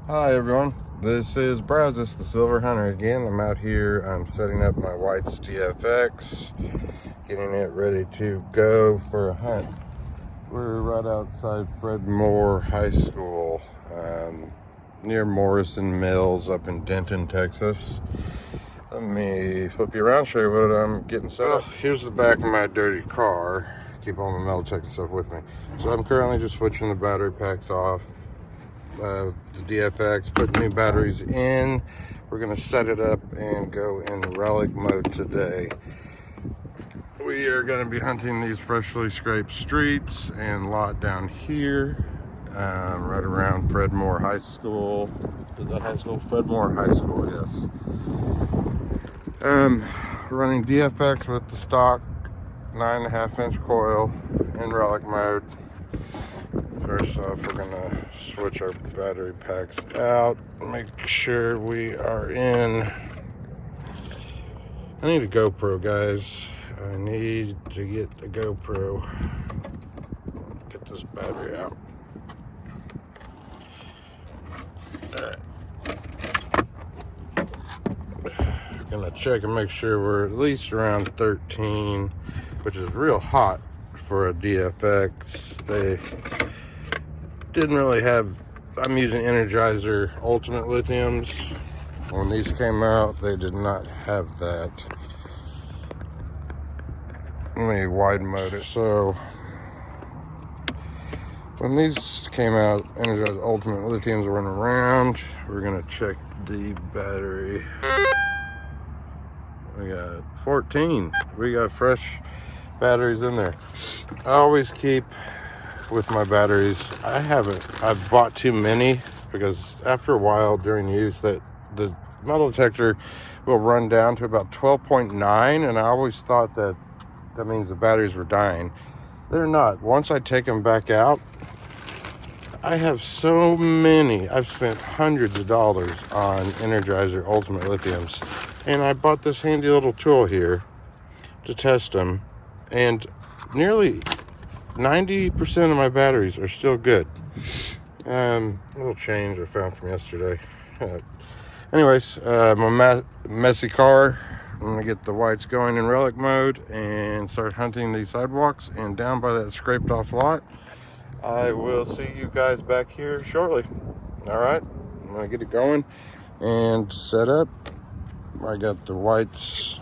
Hi everyone, this is Brazos the Silver Hunter again. I'm out here, I'm setting up my White's DFX, getting it ready to go for a hunt. We're right outside Fred Moore High School, near Morrison Mills up in Denton, Texas. Let me flip you around, show you what I'm getting set up. Here's the back of my dirty car. Keep all my metal tech and stuff with me. So I'm currently just switching the battery packs off. The DFX, put new batteries in. We're going to set it up and go in Relic mode today. We are going to be hunting these freshly scraped streets and lot down here, right around Fred Moore High School. Is that high school? Fred Moore High School, yes. Running DFX with the stock 9.5-inch coil in Relic mode. First off, we're gonna switch our battery packs out, make sure we are in. I need a GoPro, guys. I need to get a GoPro. Get this battery out. Alright. Gonna check and make sure we're at least around 13, which is real hot for a DFX. They didn't really have, I'm using Energizer Ultimate Lithiums. When these came out, they did not have that. Let me widen mode it. So when these came out, Energizer Ultimate Lithiums went around. We're gonna check the battery. We got 14. We got fresh batteries in there. I always keep with my batteries. I've bought too many because after a while during use that the metal detector will run down to about 12.9, and I always thought that means the batteries were dying. They're not. Once I take them back out, I have so many. I've spent hundreds of dollars on Energizer Ultimate Lithiums, and I bought this handy little tool here to test them, and nearly 90% of my batteries are still good. A little change I found from yesterday. Anyways, my messy car. I'm gonna get the Whites going in Relic mode and start hunting these sidewalks and down by that scraped off lot. I will see you guys back here shortly. All right, I'm gonna get it going and set up. I got the Whites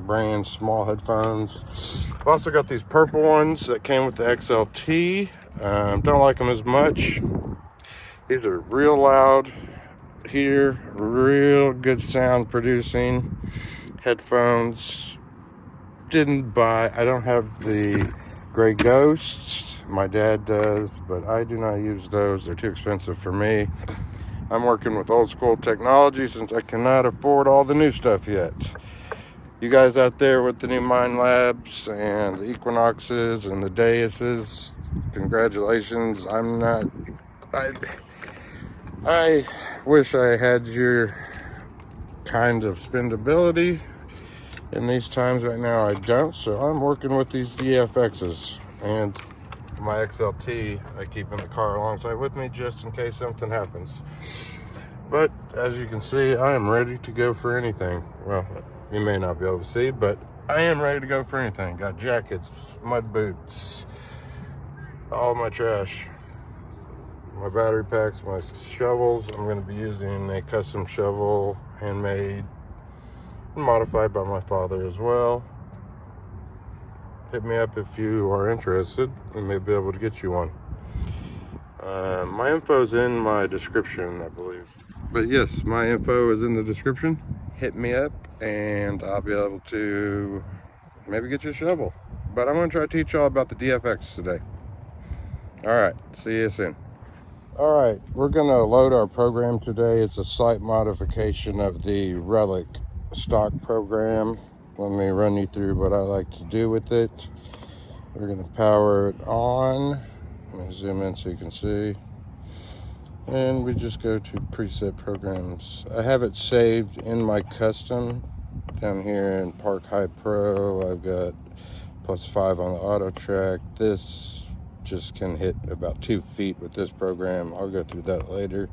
brand small headphones. I've also got these purple ones that came with the XLT. Don't like them as much. These are real loud here, real good sound producing headphones. I don't have the Gray Ghosts. My dad does, but I do not use those. They're too expensive for me. I'm working with old school technology since I cannot afford all the new stuff yet. You guys out there with the new Mind Labs and the Equinoxes and the Deuses, congratulations. I wish I had your kind of spendability. In these times right now, I don't, so I'm working with these DFXs and my XLT I keep in the car alongside with me just in case something happens. But as you can see, I am ready to go for anything. Well, you may not be able to see, but I am ready to go for anything. Got jackets, mud boots, all my trash, my battery packs, my shovels. I'm going to be using a custom shovel, handmade, modified by my father as well. Hit me up if you are interested. We may be able to get you one. My info is in my description, I believe. But yes, my info is in the description. Hit me up and I'll be able to maybe get you a shovel. But I'm going to try to teach you all about the DFX today. All right, see you soon. All right, we're going to load our program today. It's a slight modification of the Relic stock program. Let me run you through what I like to do with it. We're going to power it on. Let me zoom in so you can see. And we just go to preset programs. I have it saved in my custom down here in Park High Pro. I've got +5 on the auto track. This just can hit about 2 feet with this program. I'll go through that later.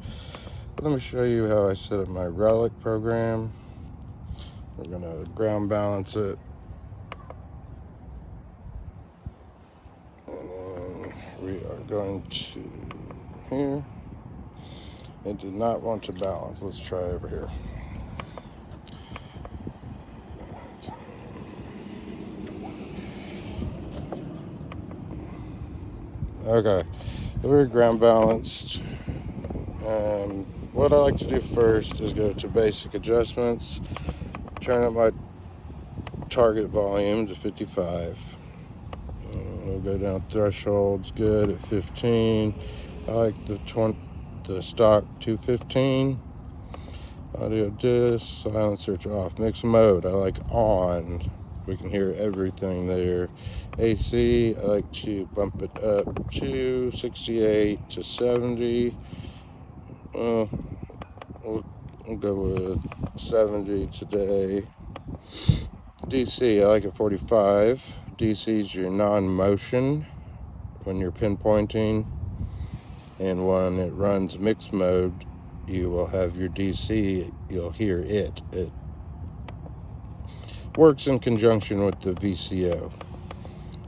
But let me show you how I set up my Relic program. We're going to ground balance it. And then we are going to here. It did not want to balance. Let's try over here. Okay, so we're ground balanced. What I like to do first is go to basic adjustments, turn up my target volume to 55. We'll go down thresholds, good at 15. I like the stock 215. Audio disc, silent search off. Mix mode, I like on. We can hear everything there. AC, I like to bump it up to 68 to 70. We'll go with 70 today. DC, I like it 45. DC is your non-motion when you're pinpointing. And when it runs mix mode, you will have your DC, you'll hear it. It works in conjunction with the VCO.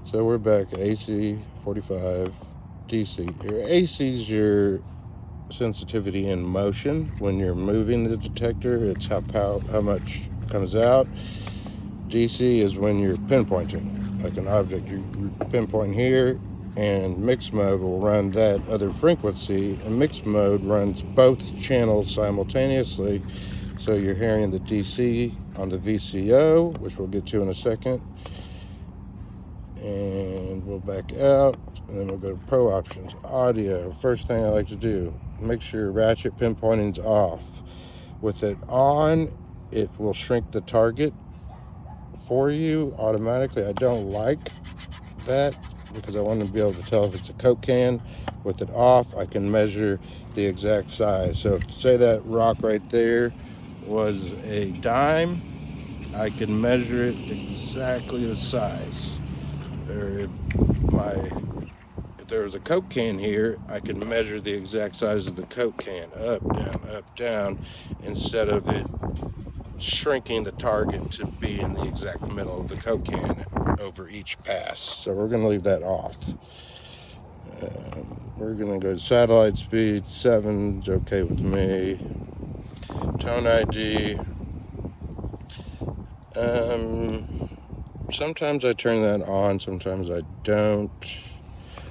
So we're back at AC 45, DC. Your AC is your sensitivity in motion. When you're moving the detector, it's how much comes out. DC is when you're pinpointing, like an object. You pinpoint here, and mix mode will run that other frequency, and mix mode runs both channels simultaneously. So you're hearing the DC on the VCO, which we'll get to in a second. And we'll back out, and then we'll go to Pro Options. Audio, first thing I like to do, make sure ratchet pinpointing's off. With it on, it will shrink the target for you automatically. I don't like that because I want to be able to tell if it's a Coke can. With it off, I can measure the exact size. So if, say that rock right there was a dime, I can measure it exactly the size. If there was a Coke can here, I can measure the exact size of the Coke can, up, down, instead of it shrinking the target to be in the exact middle of the Coke can over each pass. So we're going to leave that off. We're going to go to satellite speed. 7's okay with me. Tone ID. Sometimes I turn that on, sometimes I don't.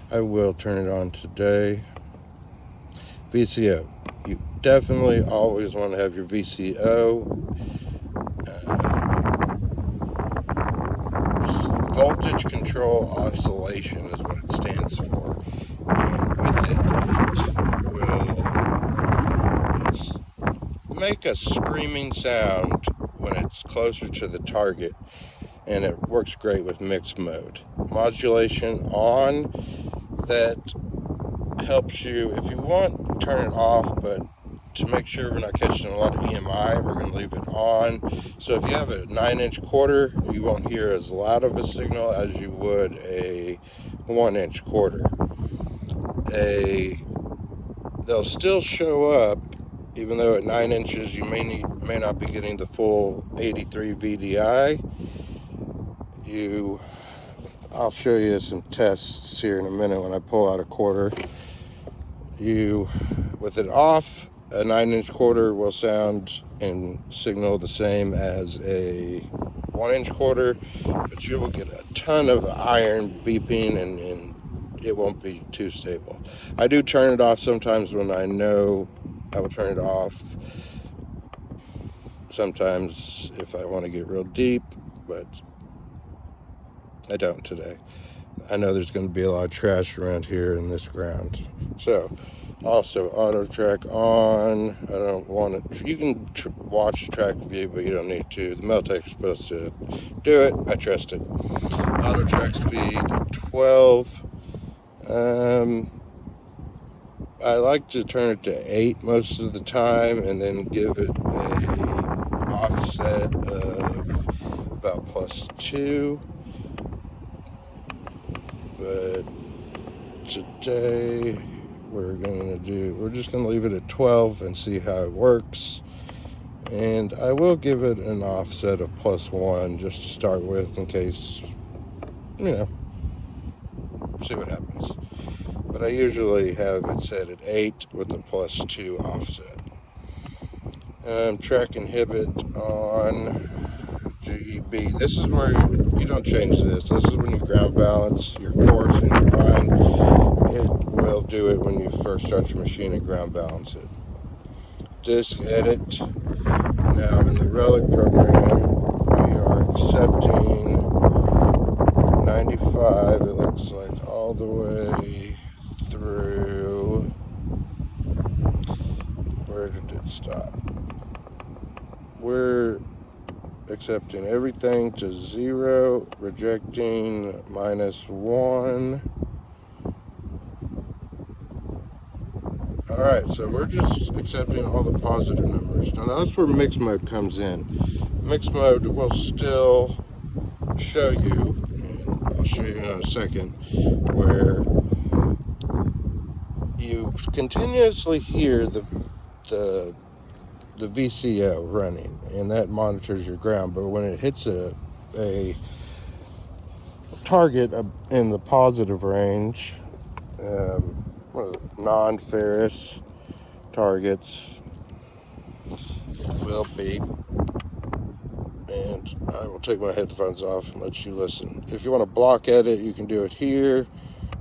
I will turn it on today. VCO. You definitely always want to have your VCO. Voltage control oscillation is what it stands for. And with it will make a screaming sound when it's closer to the target, and it works great with mixed mode. Modulation on, that helps you. If you want, turn it off, but to make sure we're not catching a lot of EMI, we're going to leave it on. So if you have a 9-inch quarter, you won't hear as loud of a signal as you would a 1-inch quarter. They'll still show up, even though at 9 inches you may not be getting the full 83 VDI. I'll show you some tests here in a minute when I pull out a quarter. With it off, a 9-inch quarter will sound and signal the same as a 1-inch quarter, but you will get a ton of iron beeping and it won't be too stable. I do turn it off sometimes when I know I will turn it off. Sometimes if I want to get real deep, but I don't today. I know there's going to be a lot of trash around here in this ground. So, also auto track on. I don't want it. You can watch track view, but you don't need to. The Meltec's supposed to do it. I trust it. Auto track speed 12. I like to turn it to 8 most of the time, and then give it a offset of about +2. But today we're going to do, we're just going to leave it at 12 and see how it works. And I will give it an offset of +1 just to start with, in case, see what happens. But I usually have it set at 8 with a +2 offset. Track inhibit on GEB. This is where you don't change this. This is when you ground balance your course and your fine. It will do it when you first start your machine and ground balance it. Disk edit. Now in the Relic program, we are accepting 95. It looks like all the way through. Where did it stop? We're accepting everything to 0, rejecting -1. Alright, so we're just accepting all the positive numbers. Now that's where mix mode comes in. Mix mode will still show you, and I'll show you in a second, where you continuously hear the VCO running, and that monitors your ground. But when it hits a target in the positive range, non-ferrous targets, will beep, and I will take my headphones off and let you listen. If you want to block edit, you can do it here.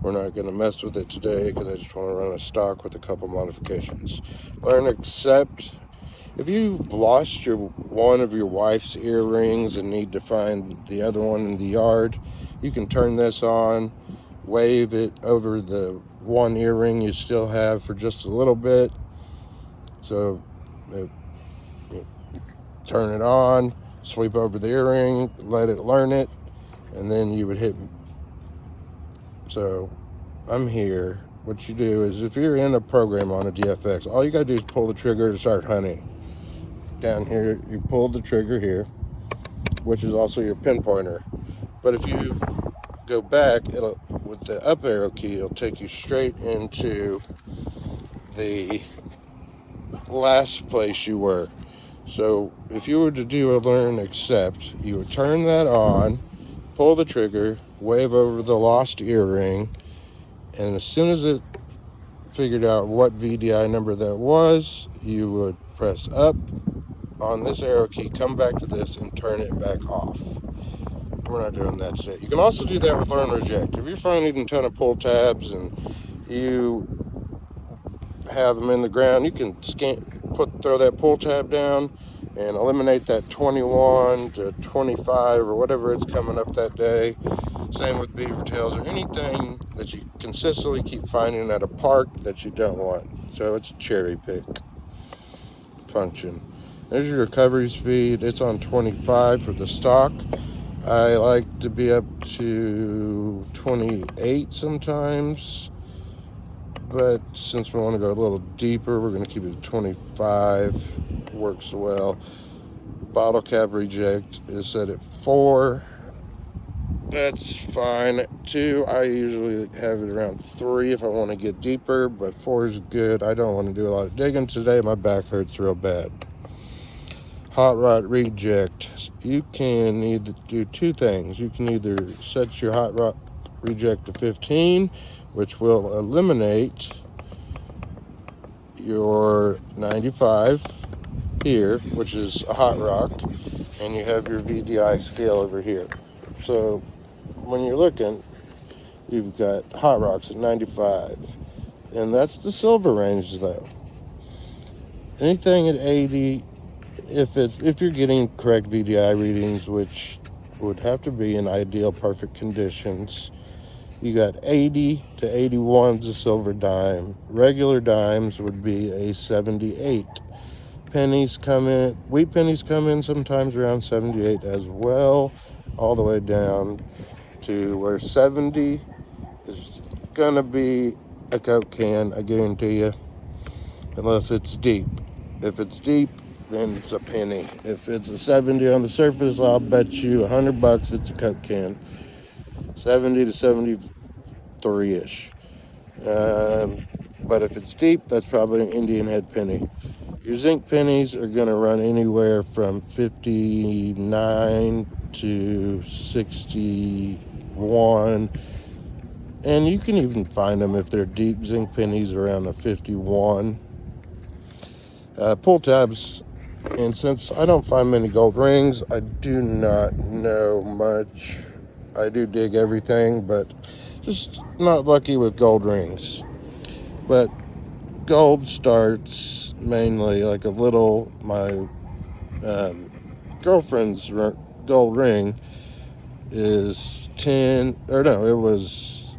We're not going to mess with it today because I just want to run a stock with a couple modifications. Learn accept. If you've lost one of your wife's earrings and need to find the other one in the yard, you can turn this on, wave it over the one earring you still have for just a little bit. So turn it on, sweep over the earring, let it learn it, and then you would hit. So I'm here. What you do is, if you're in a program on a DFX, all you gotta do is pull the trigger to start hunting. Down here, you pull the trigger here, which is also your pinpointer. But if you go back, it'll, with the up arrow key, it'll take you straight into the last place you were. So if you were to do a learn accept, you would turn that on, pull the trigger, wave over the lost earring, and as soon as it figured out what VDI number that was, you would press up on this arrow key, come back to this, and turn it back off. We're not doing that today. You can also do that with learn reject. If you're finding a ton of pull tabs and you have them in the ground, you can throw that pull tab down and eliminate that 21 to 25 or whatever it's coming up that day. Same with beaver tails or anything that you consistently keep finding at a park that you don't want. So it's cherry pick function. There's your recovery speed. It's on 25 for the stock. I like to be up to 28 sometimes, but since we want to go a little deeper, we're going to keep it at 25. Works well. Bottle cap reject is set at 4. That's fine. 2, I usually have it around 3 if I want to get deeper, but 4 is good. I don't want to do a lot of digging today. My back hurts real bad. Hot rod reject. You can either do 2 things. You can either set your hot rod reject to 15, which will eliminate your 95 here, which is a hot rock, and you have your VDI scale over here. So when you're looking, you've got hot rocks at 95, and that's the silver range though. Anything at 80, if you're getting correct VDI readings, which would have to be in ideal perfect conditions, you got 80 to 81's a silver dime. Regular dimes would be a 78. Pennies come in, wheat pennies come in sometimes around 78 as well, all the way down to where 70 is gonna be a Coke can, I guarantee you, unless it's deep. If it's deep, then it's a penny. If it's a 70 on the surface, I'll bet you $100 it's a Coke can. 70 to 73-ish. But if it's deep, that's probably an Indian head penny. Your zinc pennies are going to run anywhere from 59 to 61. And you can even find them if they're deep zinc pennies around a 51. Pull tabs, and since I don't find many gold rings, I do not know much. I do dig everything, but just not lucky with gold rings. But gold starts mainly like a little, my girlfriend's gold ring is 10, or no, it was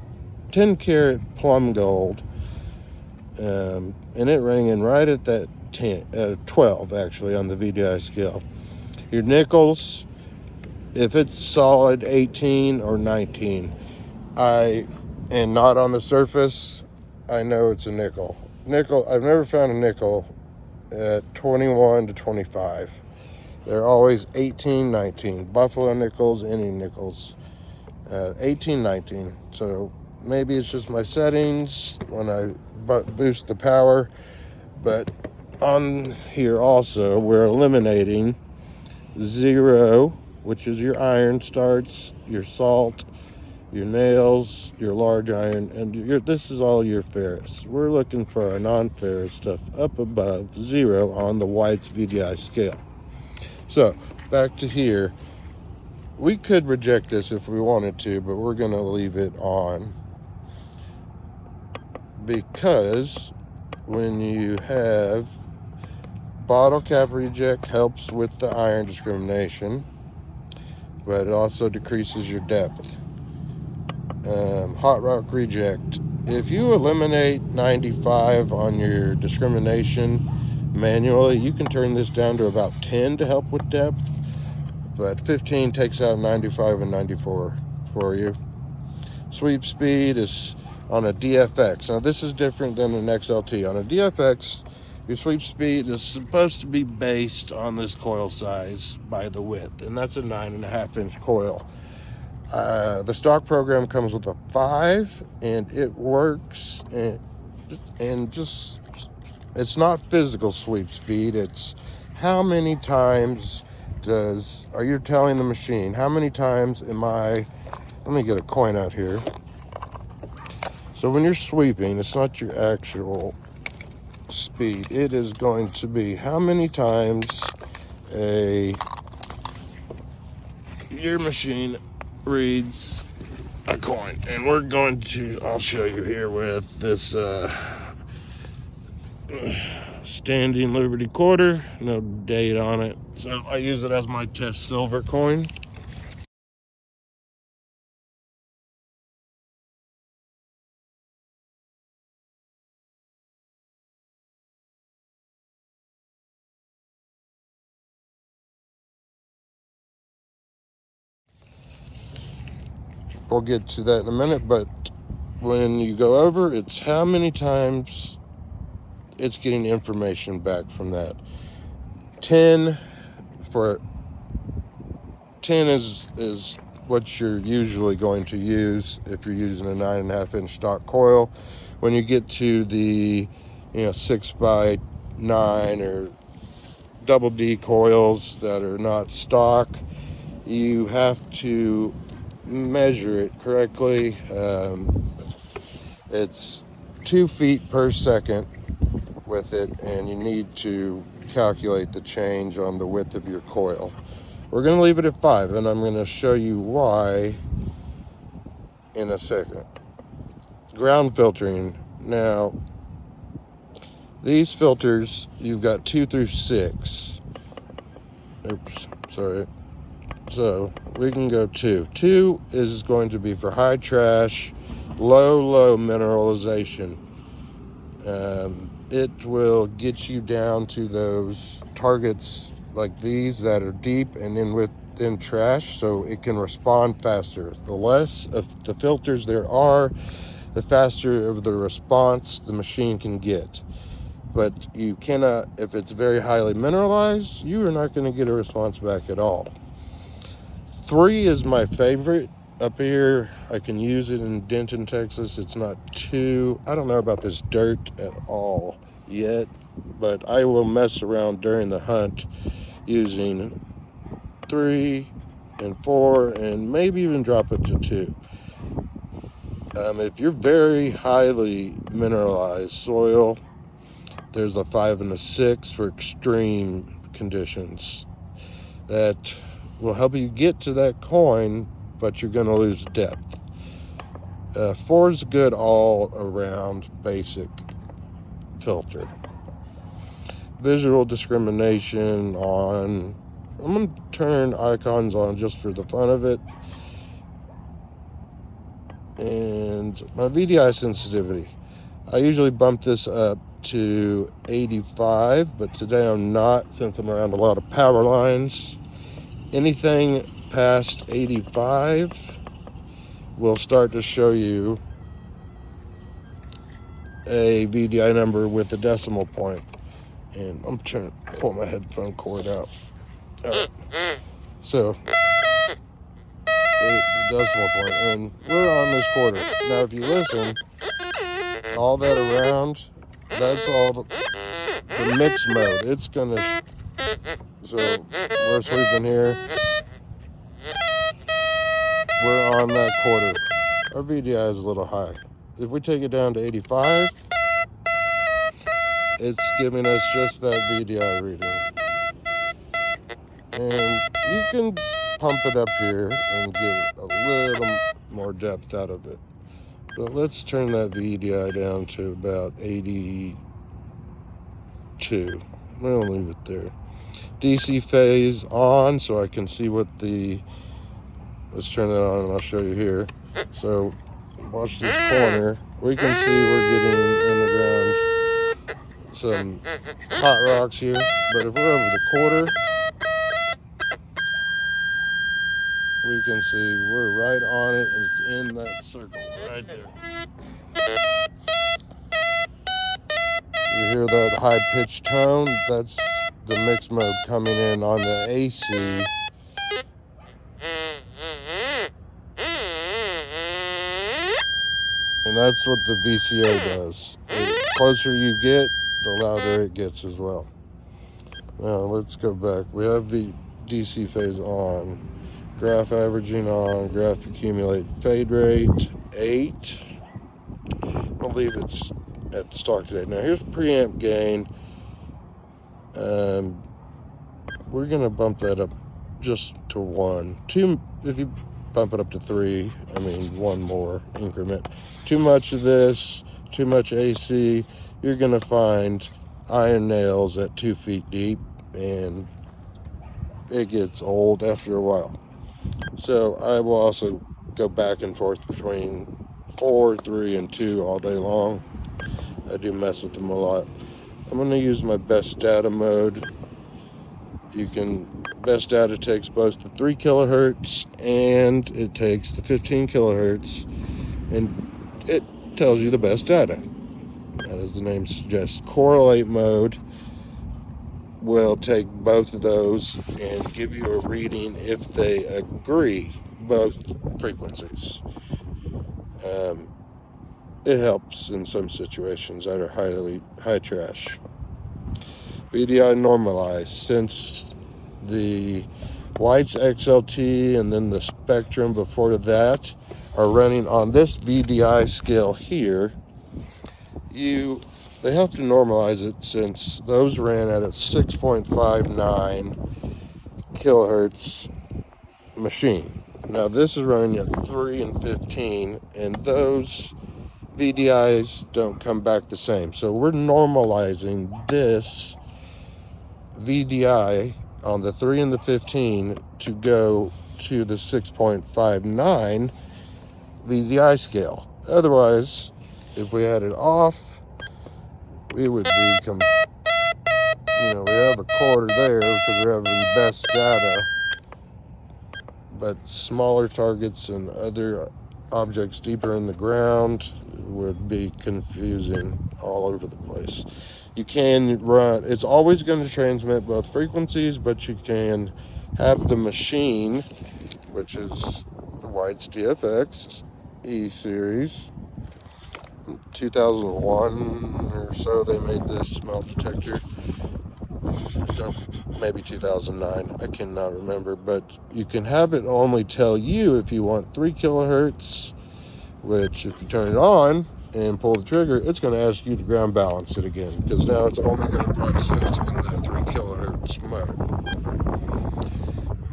10 karat plum gold. And it rang in right at that 12 actually on the VDI scale. Your nickels, if it's solid 18 or 19, and not on the surface, I know it's a nickel. I've never found a nickel at 21 to 25. They're always 18, 19. Buffalo nickels, any nickels, 18, 19. So maybe it's just my settings when I boost the power. But on here also, we're eliminating 0, which is your iron starts, your salt, your nails, your large iron, and this is all your ferrous. We're looking for our non-ferrous stuff up above 0 on the White's VDI scale. So back to here. We could reject this if we wanted to, but we're going to leave it on because when you have bottle cap reject, helps with the iron discrimination, but it also decreases your depth. Hot rock reject, if you eliminate 95 on your discrimination manually, you can turn this down to about 10 to help with depth, but 15 takes out 95 and 94 for you. Sweep speed is on a DFX. Now this is different than an XLT. On a DFX, your sweep speed is supposed to be based on this coil size by the width, and that's a 9.5-inch coil. The stock program comes with a 5, and it works, and just, it's not physical sweep speed. It's how many times are you telling the machine, how many times let me get a coin out here. So when you're sweeping, it's not your actual speed. It is going to be how many times your machine reads a coin. And I'll show you here with this standing Liberty quarter, no date on it. So I use it as my test silver coin. We'll get to that in a minute, but when you go over, it's how many times it's getting information back from that. 10 is what you're usually going to use if you're using a 9.5-inch stock coil. When you get to the 6x9 or double D coils that are not stock, you have to measure it correctly. It's 2 feet per second with it, and you need to calculate the change on the width of your coil. We're going to leave it at 5, and I'm going to show you why in a second. Ground filtering. Now, these filters, you've got 2 through 6. Oops, sorry. So we can go 2. 2 is going to be for high trash, low mineralization. It will get you down to those targets like these that are deep and in trash, so it can respond faster. The less of the filters there are, the faster of the response the machine can get. But you cannot, if it's very highly mineralized, you are not going to get a response back at all. 3 is my favorite Up here, I can use it in Denton, Texas. It's not too, I don't know about this dirt at all yet, but I will mess around during the hunt using 3 and 4 and maybe even drop it to 2. If you're very highly mineralized soil, there's a 5 and a 6 for extreme conditions that will help you get to that coin, but you're going to lose depth. 4 is good all around basic filter. Visual discrimination on. I'm going to turn icons on just for the fun of it. And my VDI sensitivity. I usually bump this up to 85, but today I'm not, since I'm around a lot of power lines. Anything past 85 will start to show you a VDI number with a decimal point. And I'm trying to pull my headphone cord out. All right. So, the decimal point. And we're on this quarter. Now, if you listen, all that around, that's all the mix mode. It's going to... So, we're sweeping here. We're on that quarter. Our VDI is a little high. If we take it down to 85, it's giving us just that VDI reading. And you can pump it up here and get a little more depth out of it. But let's turn that VDI down to about 82. We'll leave it there. DC phase on so I can see what the... Let's turn that on and I'll show you here. So watch this corner. We can see we're getting in the ground some hot rocks here. But if we're over the quarter, we can see we're right on it and it's in that circle right there. You hear that high-pitched tone? That's the mix mode coming in on the AC. And that's what the VCO does. The closer you get, the louder it gets as well. Now let's go back. We have the DC phase on. Graph averaging on. Graph accumulate fade rate 8. I believe it's at the stock today. Now here's preamp gain. We're gonna bump that up just to 1. 2, if you bump it up to 3, I mean 1 more increment. Too much of this, too much AC, you're gonna find iron nails at 2 feet deep, and it gets old after a while. So I will also go back and forth between 4, 3, and 2 all day long. I do mess with them a lot. I'm going to use my best data mode. Best data takes both the 3 kilohertz and it takes the 15 kilohertz, and it tells you the best data. As the name suggests, correlate mode will take both of those and give you a reading if they agree, both frequencies. It helps in some situations that are high trash. VDI normalized, since the White's XLT and then the Spectrum before that are running on this VDI scale here, they have to normalize it since those ran at a 6.59 kilohertz machine. Now this is running at 3 and 15, and those VDIs don't come back the same. So we're normalizing this VDI on the 3 and the 15 to go to the 6.59 VDI scale. Otherwise, if we had it off, we would be we have a quarter there because we're having best data, but smaller targets and other objects deeper in the ground would be confusing all over the place. You can run, it's always going to transmit both frequencies, but you can have the machine, which is White's DFX E series. 2001 or so they made this metal detector. Maybe 2009, I cannot remember, but you can have it only tell you if you want 3 kilohertz, which if you turn it on and pull the trigger, it's going to ask you to ground balance it again, because now it's only going to process in the 3 kilohertz mode. And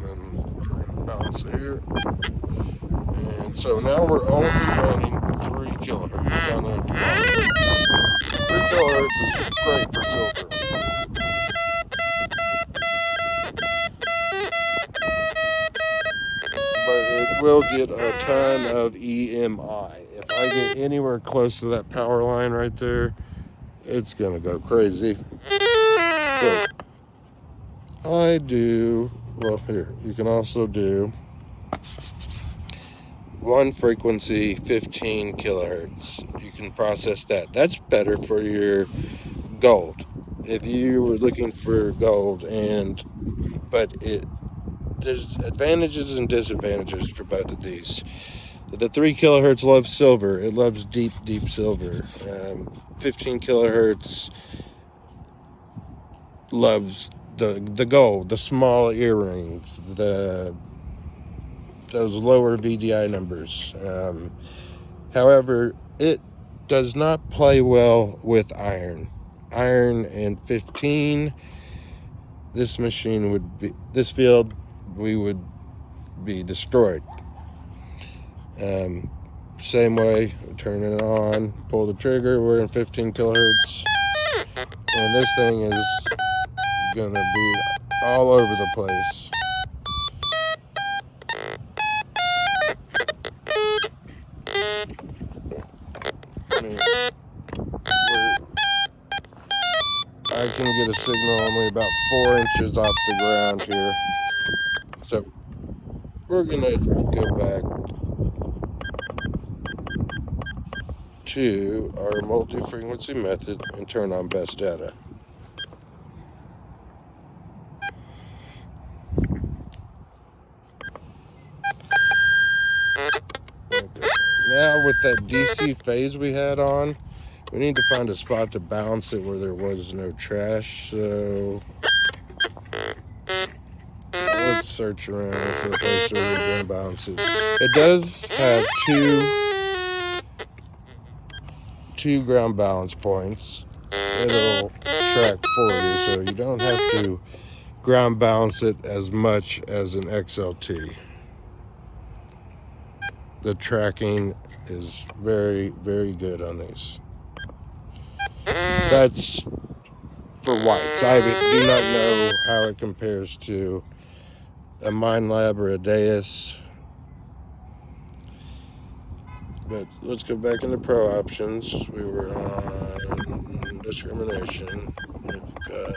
then we're going to balance it here. And so now we're only running 3 kilohertz down there at the bottom. 3 kilohertz is great for silver. But it will get a ton of EMI. If I get anywhere close to that power line right there, it's going to go crazy. So I do, well, here, you can also do one frequency, 15 kilohertz. You can process that. That's better for your gold. If you were looking for gold, but there's advantages and disadvantages for both of these. The 3 kilohertz loves silver. It loves deep, deep silver. 15 kilohertz loves the gold, the small earrings, those lower VDI numbers. However, it does not play well with iron. Iron and 15, this machine would be, this field, we would be destroyed. Same way, turn it on, pull the trigger, we're in 15 kilohertz, and this thing is gonna be all over the place. I can get a signal only about 4 inches off the ground here. So we're gonna go back to our multi-frequency method and turn on best data. Okay. Now with that DC phase we had on, we need to find a spot to balance it where there was no trash. So let's search around for a place where we're going to balance it. It does have two ground balance points. It'll track for you, so you don't have to ground balance it as much as an XLT. The tracking is very, very good on these. That's for whites. I do not know how it compares to a MindLab or a Deus. But let's go back into Pro options. We were on discrimination. We've got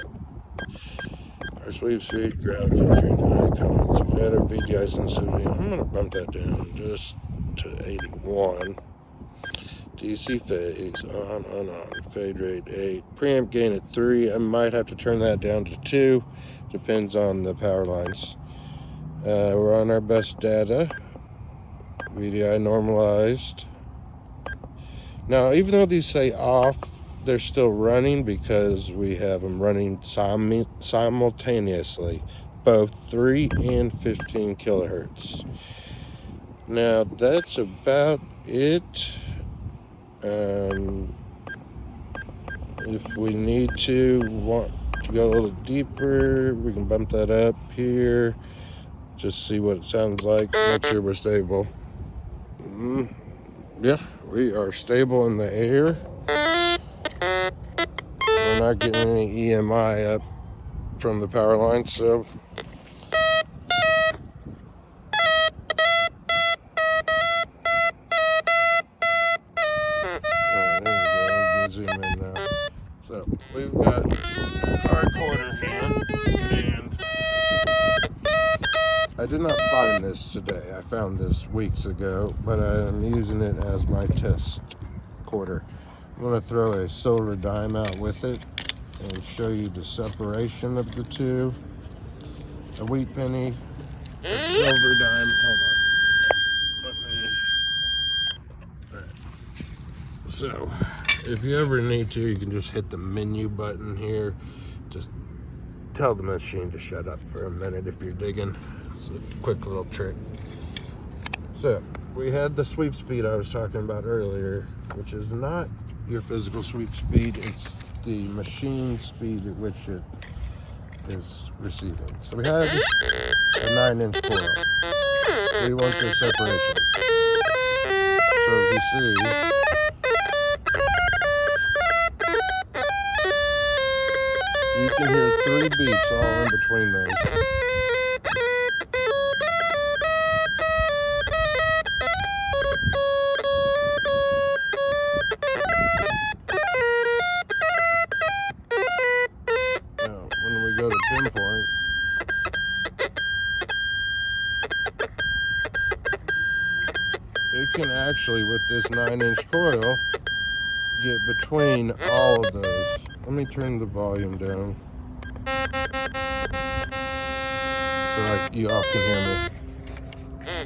our sweep speed, ground filtering icons. We've got our VDI sensitivity. I'm going to bump that down just to 81. DC phase, on. Fade rate 8. Preamp gain at 3. I might have to turn that down to 2. Depends on the power lines. We're on our best data. VDI normalized. Now, even though these say off, they're still running because we have them running simultaneously, both 3 and 15 kilohertz. Now, that's about it. If we need to, want to go a little deeper, we can bump that up here. Just see what it sounds like. Make sure we're stable. Yeah, we are stable in the air. We're not getting any EMI up from the power line, so there we go. We can zoom in now. So we've got our quarter here, and I did not find this today. I found this weeks ago, but I'm using it as my test quarter. I'm going to throw a silver dime out with it and show you the separation of the two. A wheat penny, a silver dime. Hold on. So if you ever need to, you can just hit the menu button here. Just tell the machine to shut up for a minute if you're digging. It's a quick little trick. So we had the sweep speed I was talking about earlier, which is not your physical sweep speed, it's the machine speed at which it is receiving. So we had a 9-inch coil. We want the separation. So if you see, you can hear 3 beeps all in between those. Now, when we go to pinpoint, it can actually, with this 9-inch coil, get between all of those. Let me turn the volume down so you all can hear me.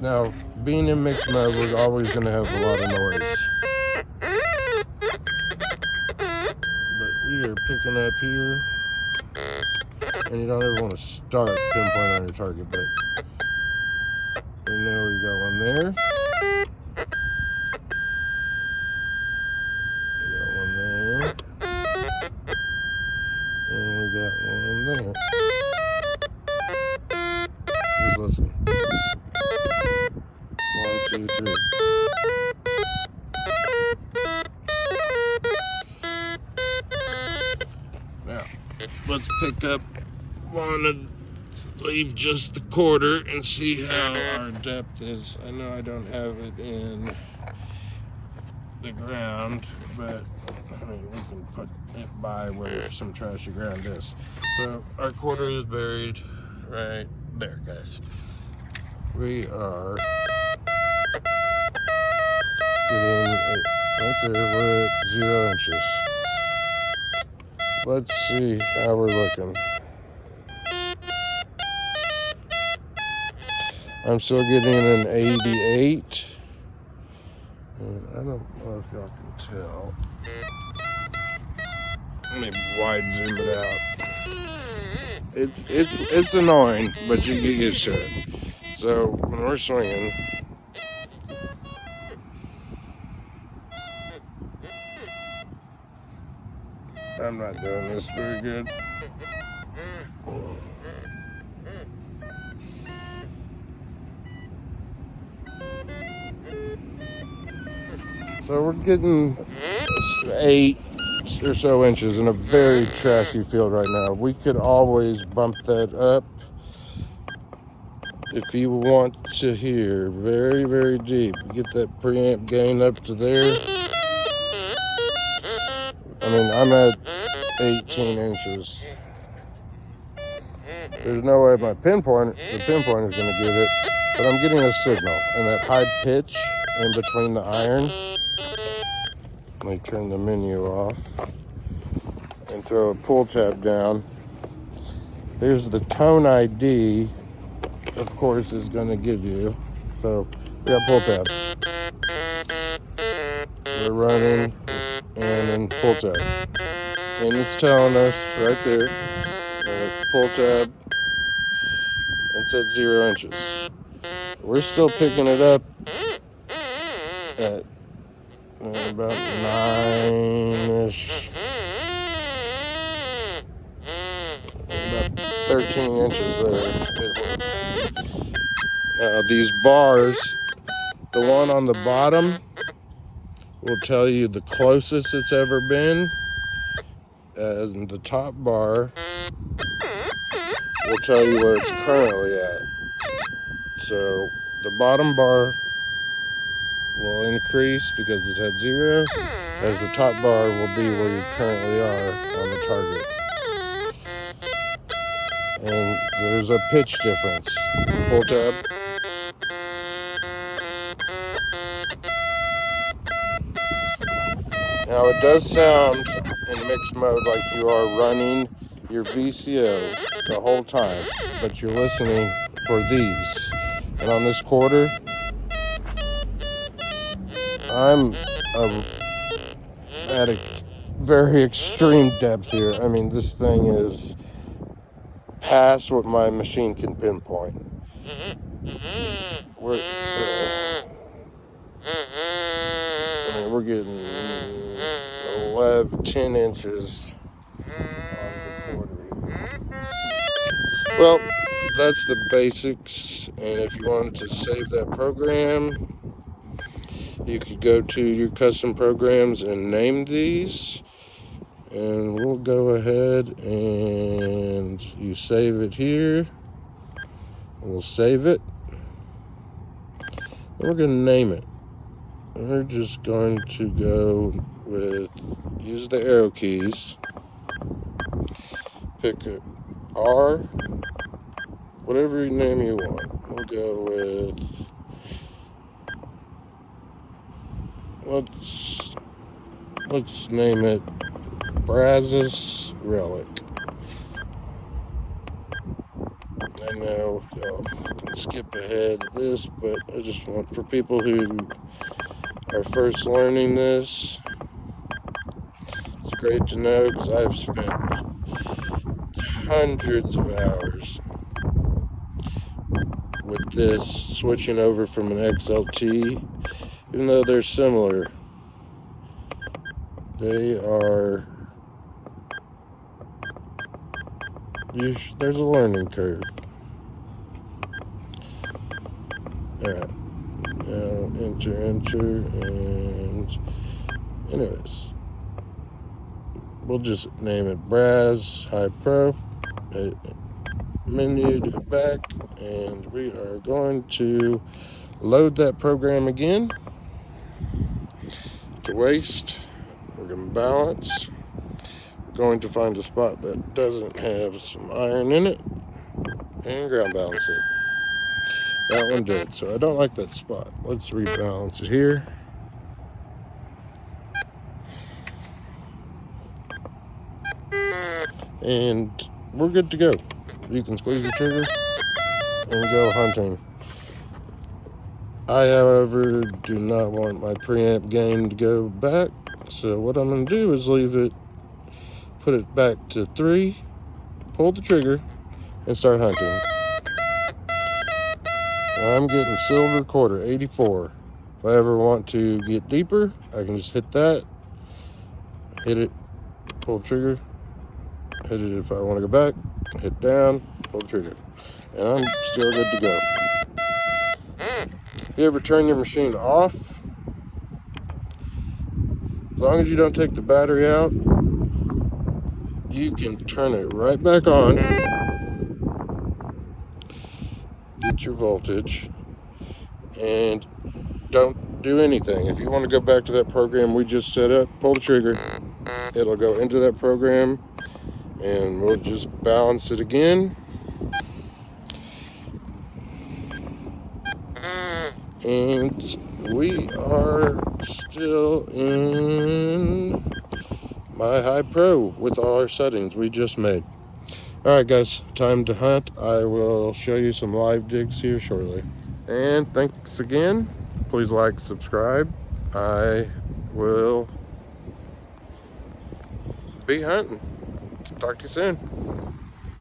Now, being in mixed mode, we're always going to have a lot of noise. But we are picking up here, and you don't ever want to start pinpoint on your target, but we know we got one there. We got one there. And we got one there. Just listen. 1, 2, 3. Now, let's pick up one and leave just the quarter and see how our depth is. I know I don't have it in the ground, but I mean, we can put it by where some trashy ground is. So our quarter is buried right there, guys. We are getting right there. We're at 0 inches. Let's see how we're looking. I'm still getting an 88. And I don't know if y'all can tell. Let me wide zoom it out. It's annoying, but you get used to it. So when we're swinging, I'm not doing this very good. So we're getting 8 or so inches in a very trashy field right now. We could always bump that up if you want to hear very, very deep. Get that preamp gain up to there. I mean, I'm at 18 inches. There's no way the pinpoint is going to get it, but I'm getting a signal. And that high pitch in between the iron. Let me turn the menu off and throw a pull tab down. There's the tone ID, of course, is going to give you. So we got pull tab. We're running and then pull tab. And it's telling us right there, pull tab, it's at 0 inches. We're still picking it up at about 9-ish, about 13 inches there. Now these bars, the one on the bottom will tell you the closest it's ever been, and the top bar will tell you where it's currently at. So the bottom bar will increase because it's at 0, as the top bar will be where you currently are on the target. And there's a pitch difference. Pull tab. Now it does sound in mixed mode like you are running your VCO the whole time, but you're listening for these. And on this quarter, I'm at a very extreme depth here. I mean, this thing is past what my machine can pinpoint. We're getting 10 inches on the quarter. Well, that's the basics. And if you wanted to save that program, you could go to your custom programs and name these. And we'll go ahead and you save it here. We'll save it. And we're going to name it. We're just going to go with, use the arrow keys. Pick a R, whatever name you want. We'll go with, let's name it Brazos Relic. I know I can skip ahead of this, but I just want, for people who are first learning this, it's great to know because I've spent hundreds of hours with this, switching over from an XLT. Even though they're similar, there's a learning curve. Alright, now enter, and anyways, we'll just name it Braz High Pro. Hit menu to go back, and we are going to load that program again. To waste, we're going to balance. We're going to find a spot that doesn't have some iron in it and ground balance it. That one did, so I don't like that spot. Let's rebalance it here. And we're good to go. You can squeeze the trigger and go hunting. I, however, do not want my preamp gain to go back, so what I'm going to do is leave it, put it back to 3, pull the trigger, and start hunting. I'm getting silver quarter, 84. If I ever want to get deeper, I can just hit that, hit it, pull the trigger, hit it if I want to go back, hit down, pull the trigger, and I'm still good to go. If you ever turn your machine off, as long as you don't take the battery out, you can turn it right back on, get your voltage, and don't do anything. If you want to go back to that program we just set up, pull the trigger, it'll go into that program, and we'll just balance it again. And we are still in my High Pro with all our settings we just made. Alright guys, time to hunt. I will show you some live digs here shortly. And thanks again. Please like, subscribe. I will be hunting. Talk to you soon.